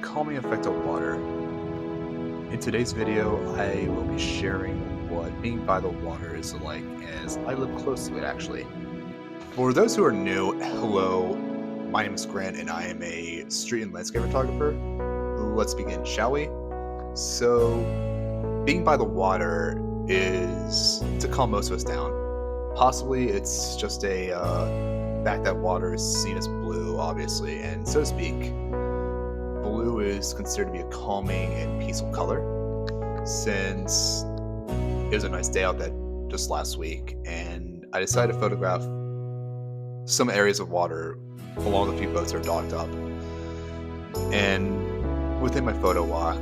calming effect of water. In today's video, I will be sharing what being by the water is like, as I live close to it actually. For those who are new, hello, my name is Grant and I am a street and landscape photographer. Let's begin, shall we? So, being by the water is to calm most of us down. Possibly it's just a fact that water is seen as blue, obviously, and so to speak. Blue is considered to be a calming and peaceful color, since it was a nice day out that just last week, and I decided to photograph some areas of water along the few boats that are docked up. And within my photo walk,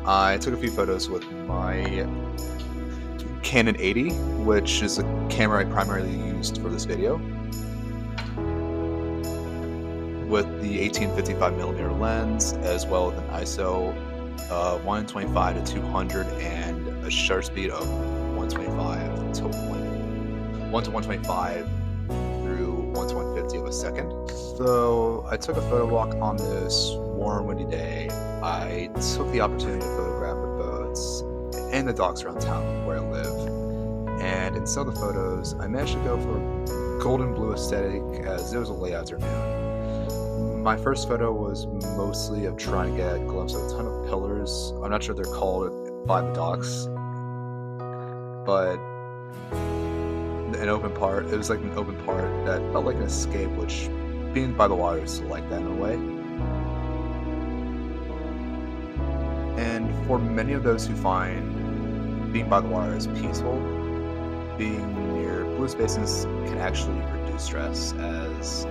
I took a few photos with my Canon 80, which is a camera I primarily used for this video, with the 18-55mm lens, as well as an ISO of 125 to 200 and a shutter speed of 125 to 125 through 1 to 150 of a second. So I took a photo walk on this warm, windy day. I took the opportunity to photograph the boats and the docks around town where I live. And in some of the photos, I managed to go for a golden blue aesthetic, as it was a late afternoon. My first photo was mostly of trying to get a glimpse of a ton of pillars. I'm not sure they're called by the docks, but an open part. It was like an open part that felt like an escape, which being by the water is like that in a way. And for many of those who find being by the water is peaceful, being near blue spaces can actually reduce stress, as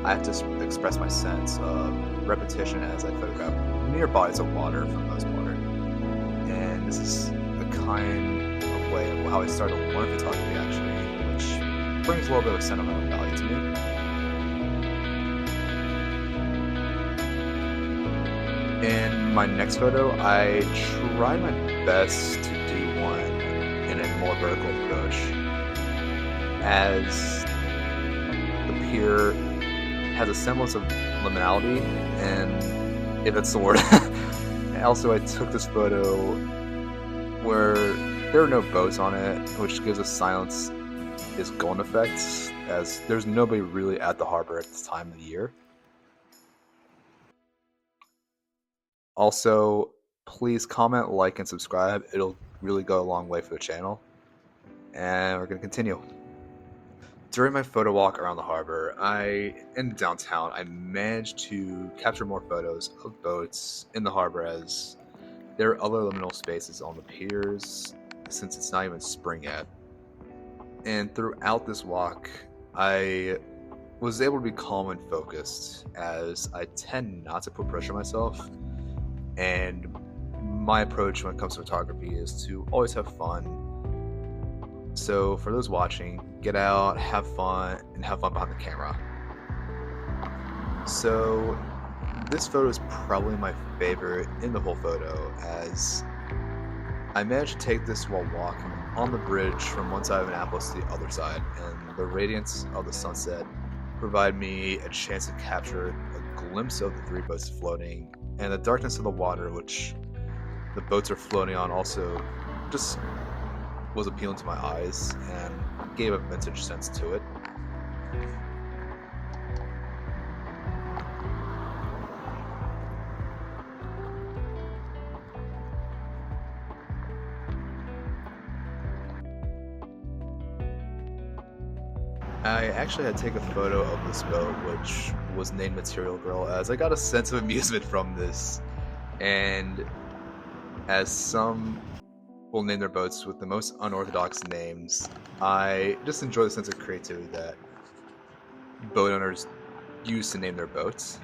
I have to express my sense of repetition as I photograph near bodies of water for the most part. And this is a kind of way of how I started to learn photography actually, which brings a little bit of sentimental value to me. In my next photo, I tried my best to do one in a more vertical approach, as the pier has a semblance of liminality, and if that's the word. Also, I took this photo where there are no boats on it, which gives a silence is golden effect, as there's nobody really at the harbor at this time of the year. Also, please comment, like, and subscribe. It'll really go a long way for the channel. And we're going to continue. During my photo walk around the harbor, in downtown, I managed to capture more photos of boats in the harbor, as there are other liminal spaces on the piers, since it's not even spring yet. And throughout this walk, I was able to be calm and focused, as I tend not to put pressure on myself. And my approach when it comes to photography is to always have fun. So for those watching, get out, have fun, and have fun behind the camera. So this photo is probably my favorite in the whole photo, as I managed to take this while walking on the bridge from one side of Annapolis to the other side, and the radiance of the sunset provided me a chance to capture a glimpse of the three boats floating, and the darkness of the water which the boats are floating on also just was appealing to my eyes and gave a vintage sense to it. I actually had to take a photo of this boat, which was named Material Girl, as I got a sense of amusement from this. And as some will name their boats with the most unorthodox names, I just enjoy the sense of creativity that boat owners use to name their boats.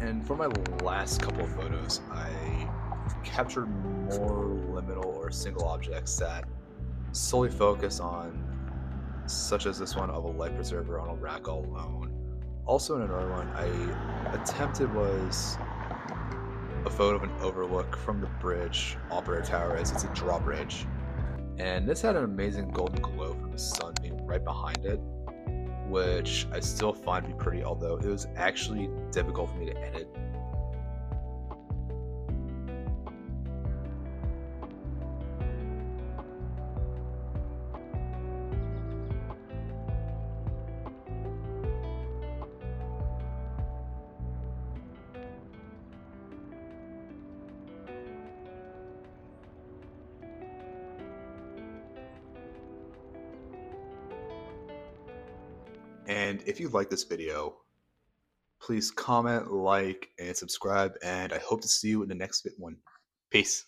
And for my last couple of photos, I captured more liminal or single objects that solely focus on, such as this one of a life preserver on a rack all alone, Also, in another one I attempted was a photo of an overlook from the bridge Opera Tower as it's a drop range. And this had an amazing golden glow from the sun being right behind it, which I still find to be pretty, although it was actually difficult for me to edit. And if you like this video, please comment, like, and subscribe, and I hope to see you in the next one. Peace.